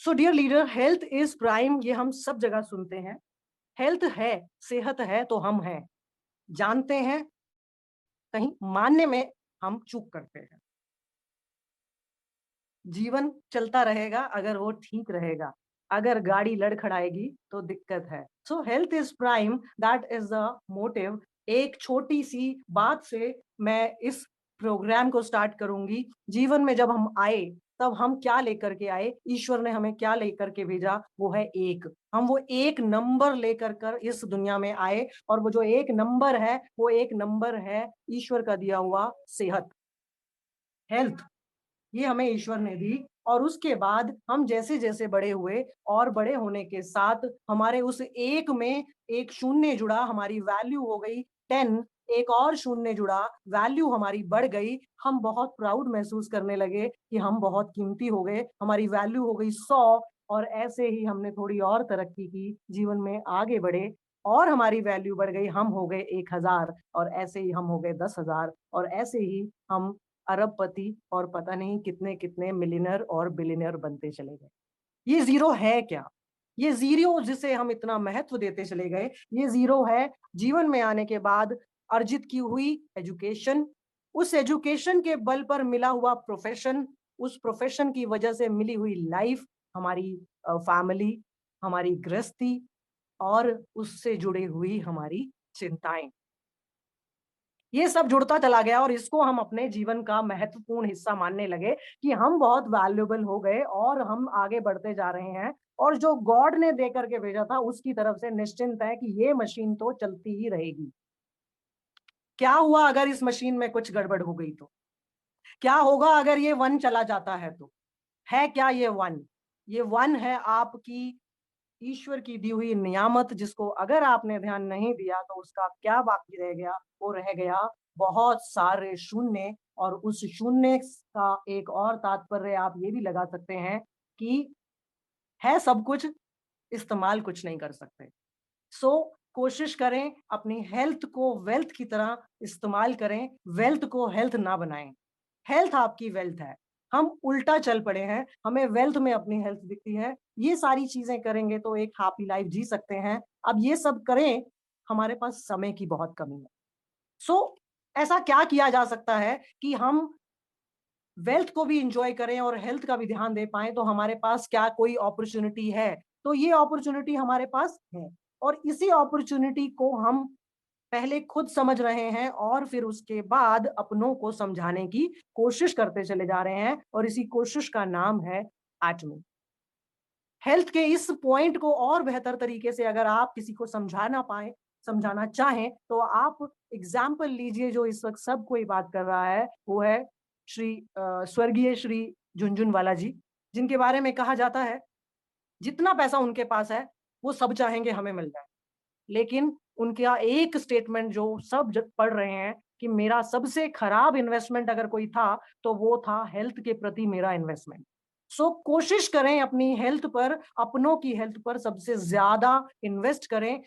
So dear leader, health is prime, ये हम सब जगह सुनते हैं। हेल्थ है, सेहत है तो हम हैं, जानते हैं, कहीं मानने में हम चूक करते हैं। जीवन चलता रहेगा अगर वो ठीक रहेगा, अगर गाड़ी लड़खड़ाएगी तो दिक्कत है। सो health is prime, that is the motive. एक छोटी सी बात से मैं इस प्रोग्राम को स्टार्ट करूंगी। जीवन में जब हम आए तब हम क्या लेकर के आए, ईश्वर ने हमें क्या लेकर के भेजा, वो है एक। हम वो एक नंबर लेकर कर इस दुनिया में आए, और वो जो एक नंबर है वो एक नंबर है ईश्वर का दिया हुआ सेहत, हेल्थ। ये हमें ईश्वर ने दी। और उसके बाद हम जैसे जैसे बड़े हुए, और बड़े होने के साथ हमारे उस एक में एक शून्य जुड़ा, हमारी वैल्यू हो गई 10। एक और शून्य जुड़ा, वैल्यू हमारी बढ़ गई। हम बहुत प्राउड महसूस करने लगे कि हम बहुत कीमती हो गए, हमारी वैल्यू हो गई 100। और ऐसे ही हमने थोड़ी और तरक्की की, जीवन में आगे बढ़े, और हमारी वैल्यू बढ़ गई, हम हो गए 1000, और ऐसे ही हम हो गए 10,000, और ऐसे ही हम अरबपति और पता नहीं कितने कितने मिलियनर और बिलियनर बनते चले गए। ये जीरो है क्या? ये जीरो जिसे हम इतना महत्व देते चले गए, ये जीरो है जीवन में आने के बाद अर्जित की हुई एजुकेशन, उस एजुकेशन के बल पर मिला हुआ प्रोफेशन, उस प्रोफेशन की वजह से मिली हुई लाइफ, हमारी फैमिली, हमारी गृहस्थी, और उससे जुड़ी हुई हमारी चिंताएं। ये सब जुड़ता चला गया, और इसको हम अपने जीवन का महत्वपूर्ण हिस्सा मानने लगे कि हम बहुत वैल्यूएबल हो गए और हम आगे बढ़ते जा रहे हैं। और जो गॉड ने दे करके भेजा था उसकी तरफ से निश्चिंत है कि ये मशीन तो चलती ही रहेगी। क्या हुआ अगर इस मशीन में कुछ गड़बड़ हो गई तो? क्या होगा अगर ये वन चला जाता है तो? है क्या ये वन? ये वन है आपकी ईश्वर की दी हुई नियामत, जिसको अगर आपने ध्यान नहीं दिया तो उसका क्या बाकी रह गया? वो रह गया बहुत सारे शून्य। और उस शून्य का एक और तात्पर्य आप ये भी लगा सकते हैं कि है सब कुछ, इस्तेमाल कुछ नहीं कर सकते। सो कोशिश करें अपनी हेल्थ को वेल्थ की तरह इस्तेमाल करें, वेल्थ को हेल्थ ना बनाएं। हेल्थ आपकी वेल्थ है। हम उल्टा चल पड़े हैं, हमें वेल्थ में अपनी हेल्थ दिखती है। ये सारी चीजें करेंगे तो एक हैप्पी लाइफ जी सकते हैं। अब ये सब करें, हमारे पास समय की बहुत कमी है। सो ऐसा क्या किया जा सकता है कि हम वेल्थ को भी इंजॉय करें और हेल्थ का भी ध्यान दे पाएं? तो हमारे पास क्या कोई अपॉर्चुनिटी है? तो ये अपॉर्चुनिटी हमारे पास है, और इसी अपॉर्चुनिटी को हम पहले खुद समझ रहे हैं, और फिर उसके बाद अपनों को समझाने की कोशिश करते चले जा रहे हैं, और इसी कोशिश का नाम है एटमी। हेल्थ के इस पॉइंट को और बेहतर तरीके से अगर आप किसी को समझाना पाए, समझाना चाहें, तो आप एग्जाम्पल लीजिए। जो इस वक्त सब कोई बात कर रहा है वो है श्री स्वर्गीय श्री झुनझुनवाला जी, जिनके बारे में कहा जाता है जितना पैसा उनके पास है वो सब चाहेंगे हमें मिल जाए। लेकिन उनका एक स्टेटमेंट जो सब पढ़ रहे हैं कि मेरा सबसे खराब इन्वेस्टमेंट अगर कोई था तो वो था हेल्थ के प्रति मेरा इन्वेस्टमेंट। सो कोशिश करें अपनी हेल्थ पर, अपनों की हेल्थ पर सबसे ज्यादा इन्वेस्ट करें,